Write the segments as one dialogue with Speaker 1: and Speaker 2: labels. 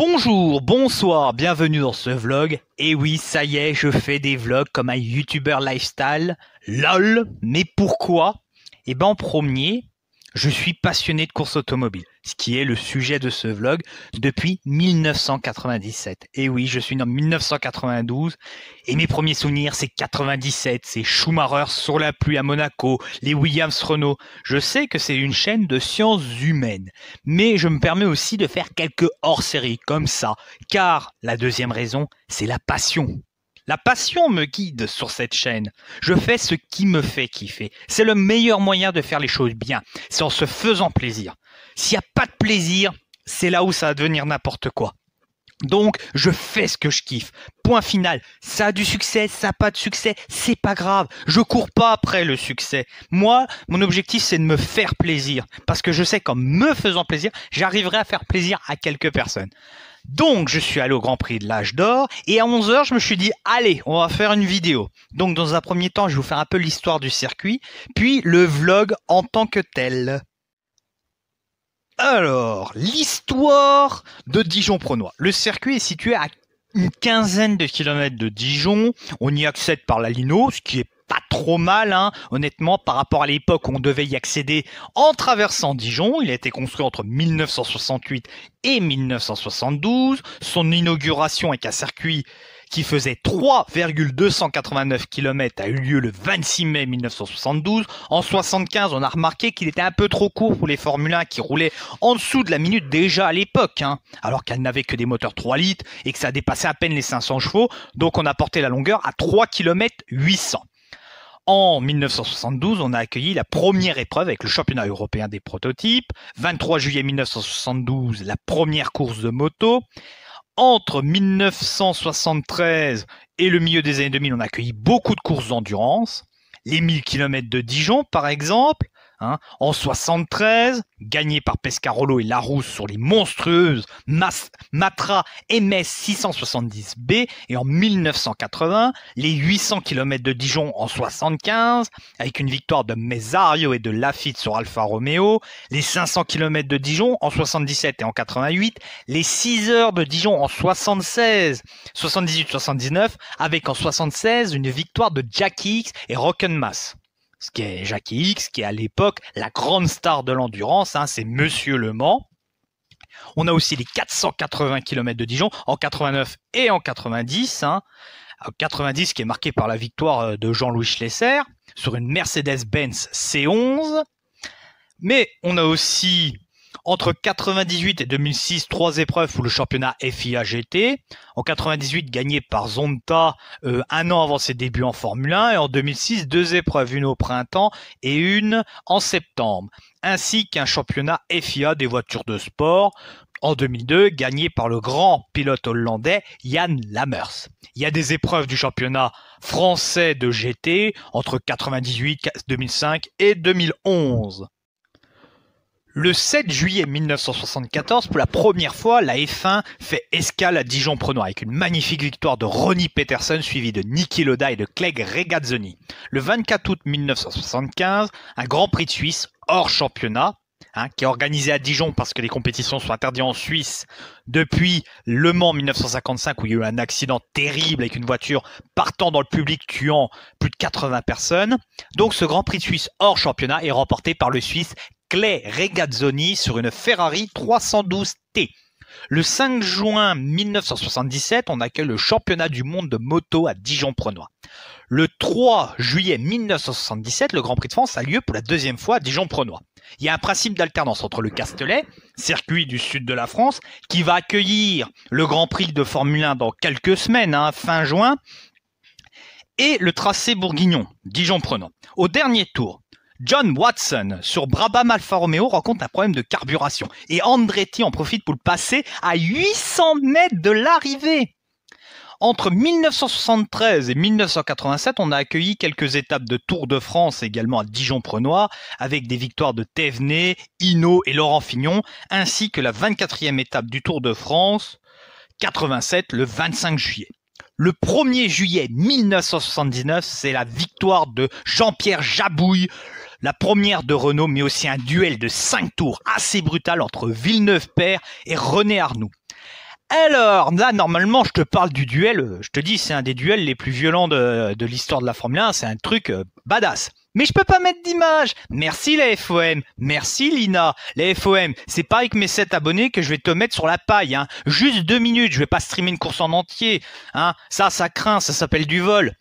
Speaker 1: Bonjour, bonsoir, bienvenue dans ce vlog. Et oui, ça y est, je fais des vlogs comme un youtubeur lifestyle. LOL, mais pourquoi? Eh ben en premier, je suis passionné de course automobile, ce qui est le sujet de ce vlog depuis 1997. Et oui, je suis né en 1992 et mes premiers souvenirs c'est 97, c'est Schumacher sur la pluie à Monaco, les Williams Renault. Je sais que c'est une chaîne de sciences humaines, mais je me permets aussi de faire quelques hors-séries comme ça, car la deuxième raison, c'est la passion. La passion me guide sur cette chaîne. Je fais ce qui me fait kiffer. C'est le meilleur moyen de faire les choses bien. C'est en se faisant plaisir. S'il n'y a pas de plaisir, c'est là où ça va devenir n'importe quoi. Donc, je fais ce que je kiffe. Point final. Ça a du succès, ça n'a pas de succès, c'est pas grave. Je cours pas après le succès. Moi, mon objectif, c'est de me faire plaisir. Parce que je sais qu'en me faisant plaisir, j'arriverai à faire plaisir à quelques personnes. Donc, je suis allé au Grand Prix de l'Âge d'Or et à 11 h, je me suis dit, allez, on va faire une vidéo. Donc, dans un premier temps, je vais vous faire un peu l'histoire du circuit, puis le vlog en tant que tel. Alors, l'histoire de Dijon-Prenois. Le circuit est situé à une quinzaine de kilomètres de Dijon. On y accède par la Lino, ce qui est pas trop mal, hein. Honnêtement, par rapport à l'époque où on devait y accéder en traversant Dijon. Il a été construit entre 1968 et 1972. Son inauguration avec un circuit qui faisait 3,289 km a eu lieu le 26 mai 1972. En 75, on a remarqué qu'il était un peu trop court pour les Formule 1 qui roulaient en dessous de la minute déjà à l'époque, hein, alors qu'elles n'avaient que des moteurs 3 litres et que ça dépassait à peine les 500 chevaux. Donc on a porté la longueur à 3 km 800. En 1972, on a accueilli la première épreuve avec le championnat européen des prototypes. 23 juillet 1972, la première course de moto. Entre 1973 et le milieu des années 2000, on a accueilli beaucoup de courses d'endurance. Les 1000 km de Dijon, par exemple. En 73, gagné par Pescarolo et Larousse sur les monstrueuses Matra MS 670B. Et en 1980, les 800 km de Dijon en 75, avec une victoire de Mesario et de Lafitte sur Alfa Romeo. Les 500 km de Dijon en 77 et en 88. Les 6 heures de Dijon en 76, 78-79, avec en 76 une victoire de Jackie X et Rockenmass. Ce qui est Jackie X, qui est à l'époque la grande star de l'endurance, hein, c'est Monsieur Le Mans. On a aussi les 480 km de Dijon en 89 et en 90. Hein. 90 qui est marqué par la victoire de Jean-Louis Schlesser sur une Mercedes-Benz C11. Mais on a aussi entre 98 et 2006, 3 épreuves pour le championnat FIA GT. En 98, gagné par Zonta un an avant ses débuts en Formule 1. Et en 2006, 2 épreuves, une au printemps et une en septembre. Ainsi qu'un championnat FIA des voitures de sport. En 2002, gagné par le grand pilote hollandais Yann Lammers. Il y a des épreuves du championnat français de GT entre 98, 2005 et 2011. Le 7 juillet 1974, pour la première fois, la F1 fait escale à Dijon-Prenois avec une magnifique victoire de Ronnie Peterson suivie de Niki Lauda et de Clegg Regazzoni. Le 24 août 1975, un Grand Prix de Suisse hors championnat, qui est organisé à Dijon parce que les compétitions sont interdites en Suisse depuis Le Mans 1955 où il y a eu un accident terrible avec une voiture partant dans le public tuant plus de 80 personnes. Donc ce Grand Prix de Suisse hors championnat est remporté par le Suisse Clegg Regazzoni sur une Ferrari 312T. Le 5 juin 1977, on accueille le championnat du monde de moto à Dijon-Prenois. Le 3 juillet 1977, le Grand Prix de France a lieu pour la deuxième fois à Dijon-Prenois. Il y a un principe d'alternance entre le Castellet, circuit du sud de la France, qui va accueillir le Grand Prix de Formule 1 dans quelques semaines, fin juin, et le tracé bourguignon, Dijon-Prenois. Au dernier tour, John Watson sur Brabham Alfa Romeo rencontre un problème de carburation et Andretti en profite pour le passer à 800 mètres de l'arrivée. Entre 1973 et 1987, on a accueilli quelques étapes de Tour de France également à Dijon-Prenois avec des victoires de Thévenet, Hinault et Laurent Fignon ainsi que la 24e étape du Tour de France 87 le 25 juillet. Le 1er juillet 1979, c'est la victoire de Jean-Pierre Jabouille, la première de Renault, mais aussi un duel de 5 tours assez brutal entre Villeneuve-Père et René Arnoux. Alors, là, normalement, je te parle du duel. Je te dis, c'est un des duels les plus violents de l'histoire de la Formule 1. C'est un truc badass. Mais je peux pas mettre d'image. Merci la FOM. Merci Lina. La FOM, c'est pas avec mes 7 abonnés que je vais te mettre sur la paille. Hein. Juste 2 minutes. Je vais pas streamer une course en entier. Hein. Ça craint. Ça s'appelle du vol.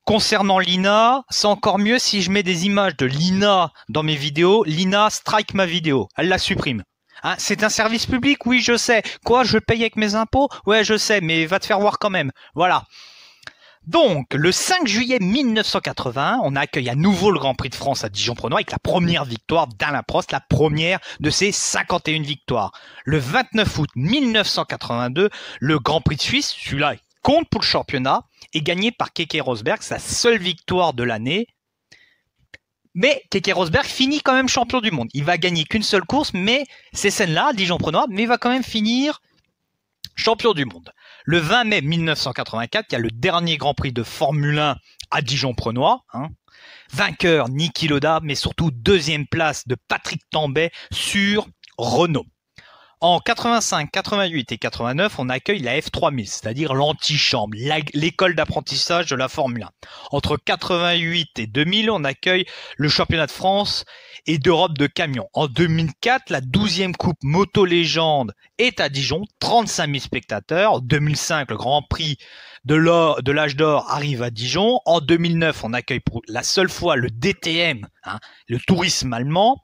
Speaker 1: Concernant Lina, c'est encore mieux si je mets des images de Lina dans mes vidéos. Lina strike ma vidéo. Elle la supprime. Hein, c'est un service public, oui, je sais. Quoi, je paye avec mes impôts? Ouais, je sais, mais va te faire voir quand même. Voilà. Donc, le 5 juillet 1981, on accueille à nouveau le Grand Prix de France à Dijon-Prenois avec la première victoire d'Alain Prost, la première de ses 51 victoires. Le 29 août 1982, le Grand Prix de Suisse, celui-là compte pour le championnat, est gagné par Keke Rosberg, sa seule victoire de l'année. Mais Keke Rosberg finit quand même champion du monde. Il va gagner qu'une seule course, mais ces scènes-là, Dijon-Prenois, mais il va quand même finir champion du monde. Le 20 mai 1984, il y a le dernier Grand Prix de Formule 1 à Dijon-Prenois. Hein. Vainqueur Niki Lauda, mais surtout deuxième place de Patrick Tambay sur Renault. En 85, 88 et 89, on accueille la F3000, c'est-à-dire l'antichambre, l'école d'apprentissage de la Formule 1. Entre 88 et 2000, on accueille le championnat de France et d'Europe de camions. En 2004, la 12e Coupe Moto Légende est à Dijon, 35 000 spectateurs. En 2005, le Grand Prix de l'âge d'or arrive à Dijon. En 2009, on accueille pour la seule fois le DTM, hein, le tourisme allemand.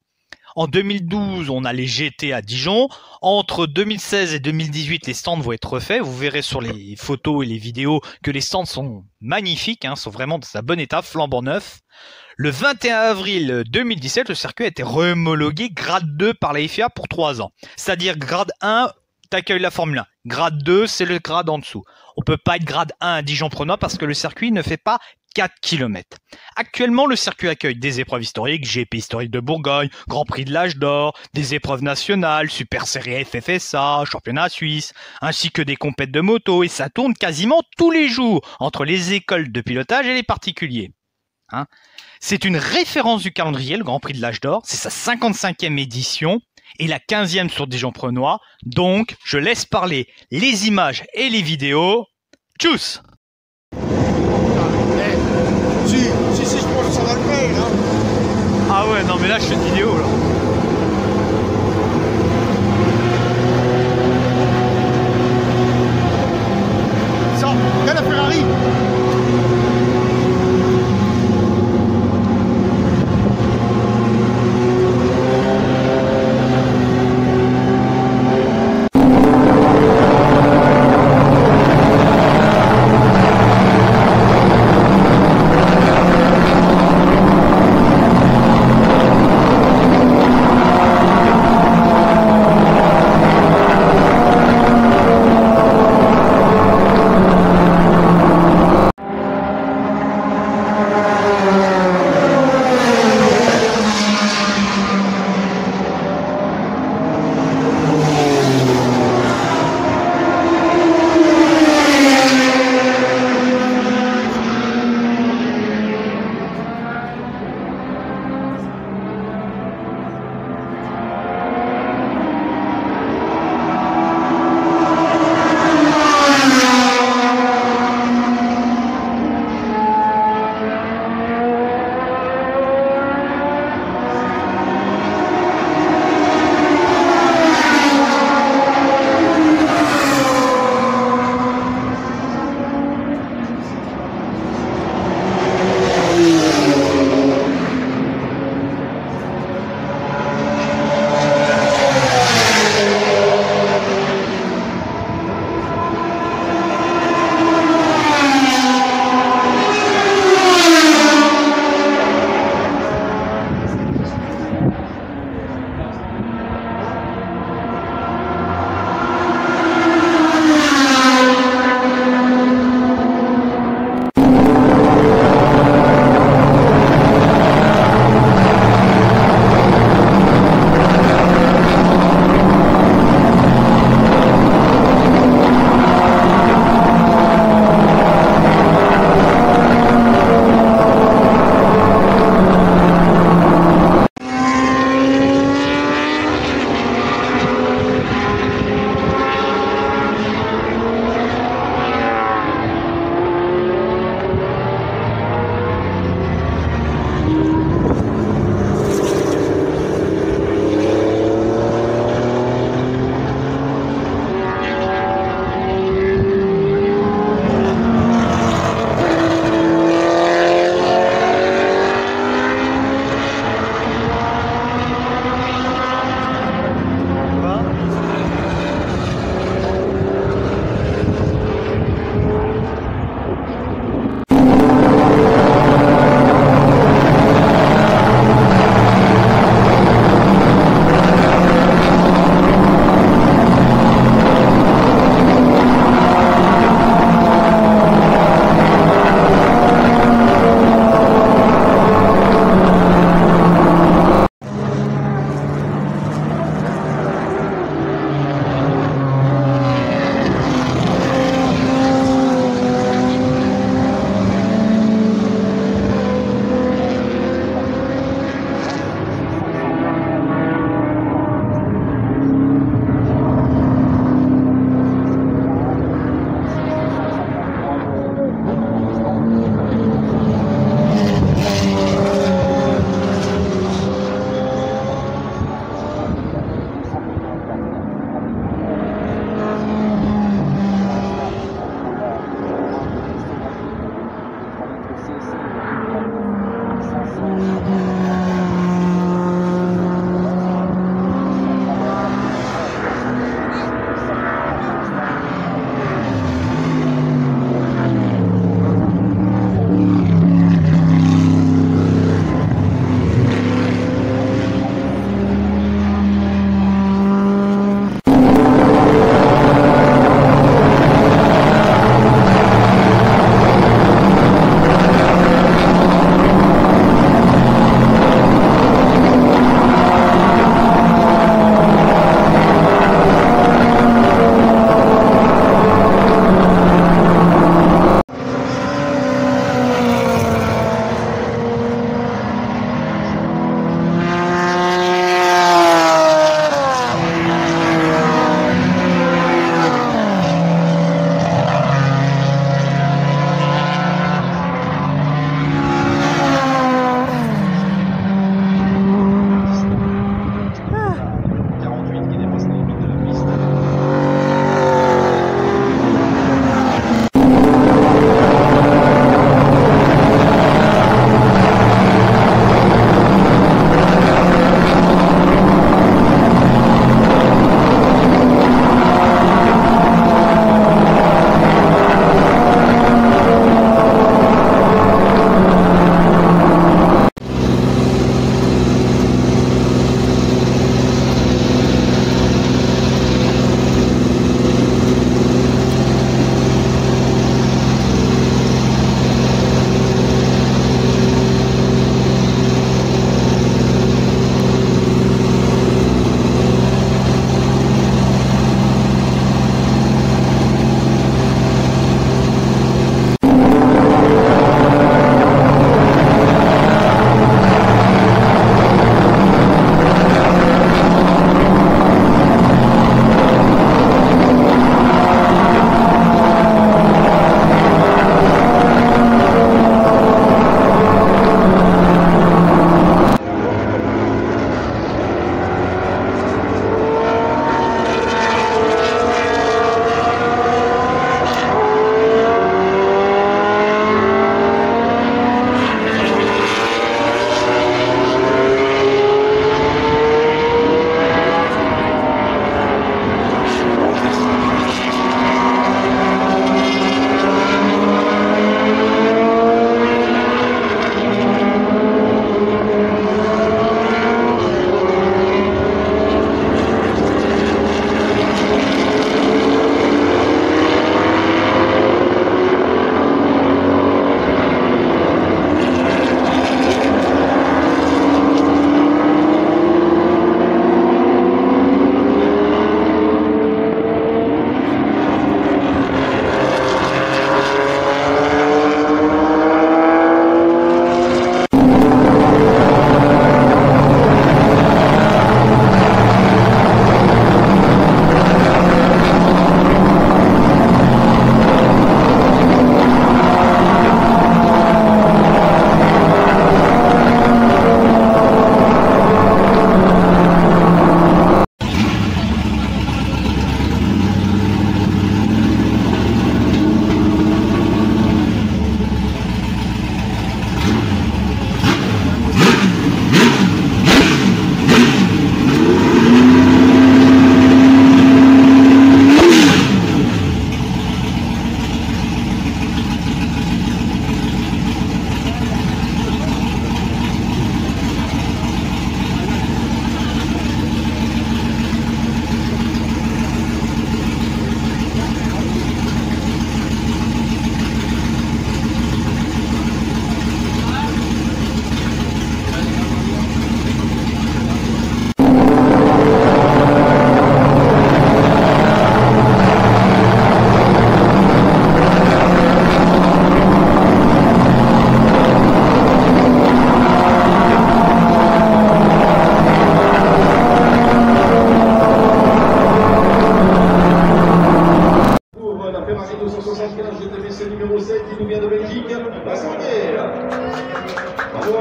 Speaker 1: En 2012, on a les GT à Dijon. Entre 2016 et 2018, les stands vont être refaits. Vous verrez sur les photos et les vidéos que les stands sont magnifiques, hein, sont vraiment dans un bon état, flambant neuf. Le 21 avril 2017, le circuit a été homologué grade 2 par la FIA pour 3 ans. C'est-à-dire grade 1, t'accueilles la Formule 1. Grade 2, c'est le grade en dessous. On peut pas être grade 1 à Dijon-Prenois parce que le circuit ne fait pas 4 km. Actuellement, le circuit accueille des épreuves historiques, GP historique de Bourgogne, Grand Prix de l'âge d'or, des épreuves nationales, Super Série FFSA, championnat suisse, ainsi que des compètes de moto, et ça tourne quasiment tous les jours entre les écoles de pilotage et les particuliers. Hein, c'est une référence du calendrier, le Grand Prix de l'âge d'or, c'est sa 55e édition et la 15e sur Dijon-Prenois, donc je laisse parler les images et les vidéos. Tchuss!
Speaker 2: Si, je pense que ça va le faire, hein.
Speaker 1: Ah ouais, non mais là je fais une vidéo là.
Speaker 2: Ça, regarde la Ferrari.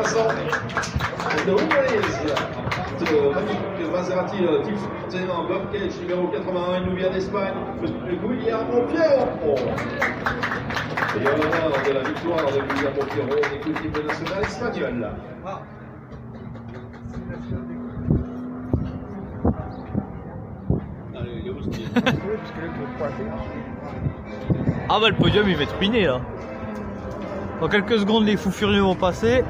Speaker 3: Vincent. De Malaysia. Magnifique Maserati Type 61 Bobcage numéro 81, il nous vient d'Espagne. Guillermo Pierro. Et en l'honneur de la victoire de Guillermo Pierro, l'équipe nationale espagnole.
Speaker 1: Ah bah le podium il va être ruiné là. Dans quelques secondes les fous furieux vont passer.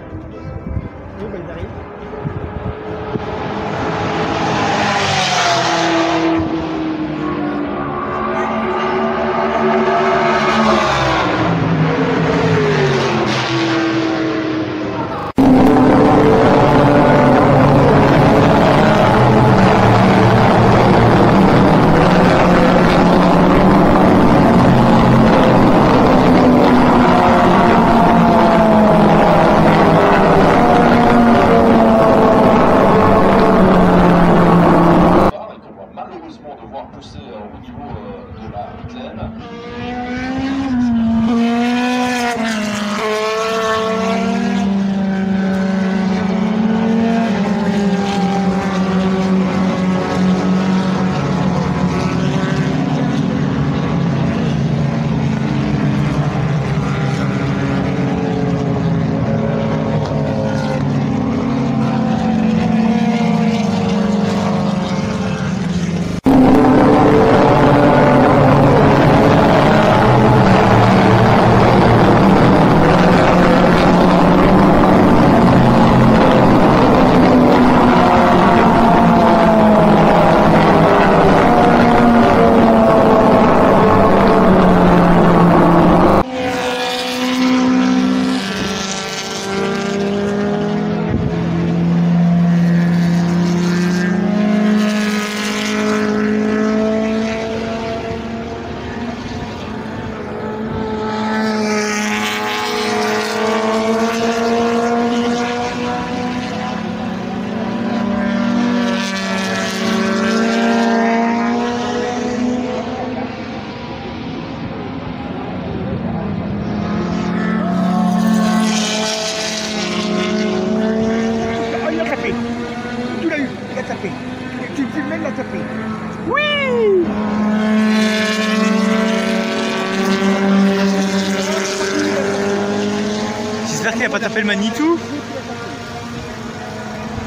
Speaker 1: J'espère qu'il a pas tapé le Manitou.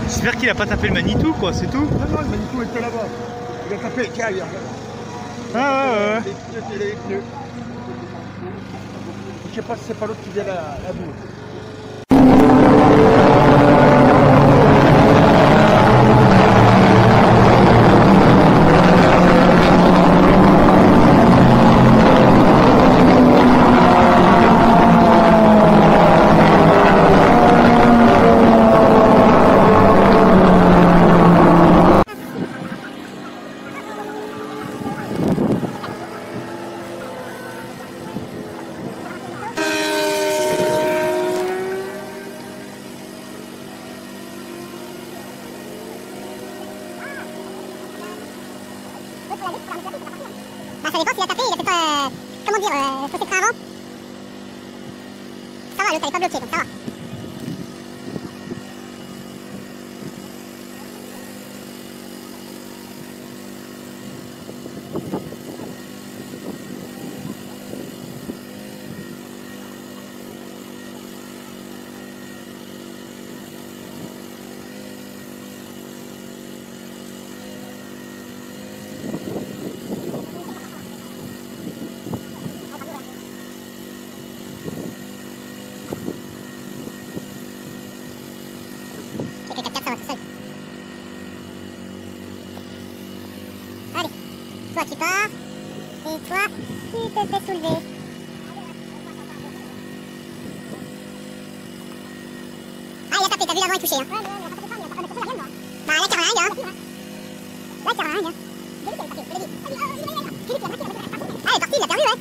Speaker 1: J'espère qu'il a pas tapé le Manitou quoi, c'est tout.
Speaker 2: Non, non, le Manitou était là-bas. Il a tapé, tiens, regarde.
Speaker 1: Ah ouais.
Speaker 2: Les pneus. Je sais pas si c'est pas l'autre qui vient la boue.
Speaker 4: Bah ça dépend s'il a tapé, il a peut-être comment dire, faussé train avant. Ça va, l'autre elle est pas bloquée donc ça va. Allez, toi tu pars, et toi tu te fais soulever. Ah il a tapé, t'as vu l'avant est touché hein. Bah là t'as rien gars. Là t'as rien gars. Ah elle est partie, il a perdu ouais.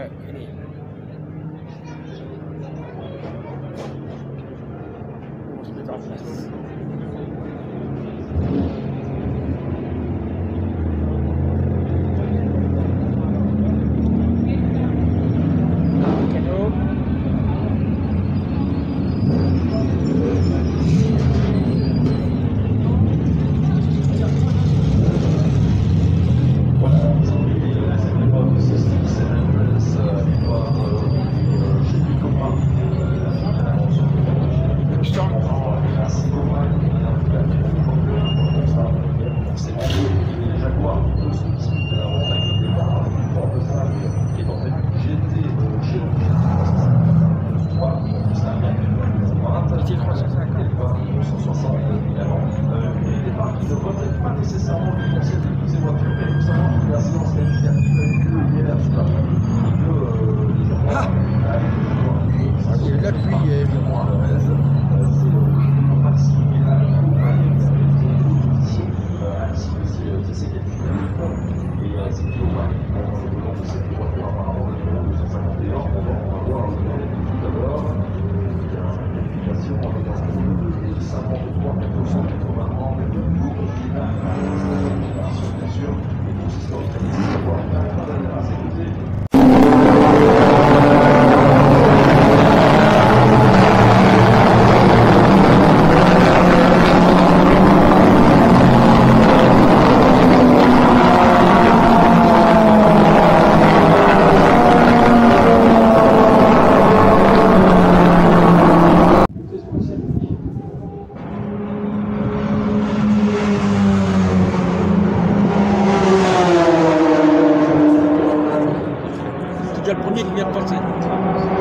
Speaker 2: Ouais, allez. On se met en place. Canot. La pluie est déjà le premier qui vient de passer.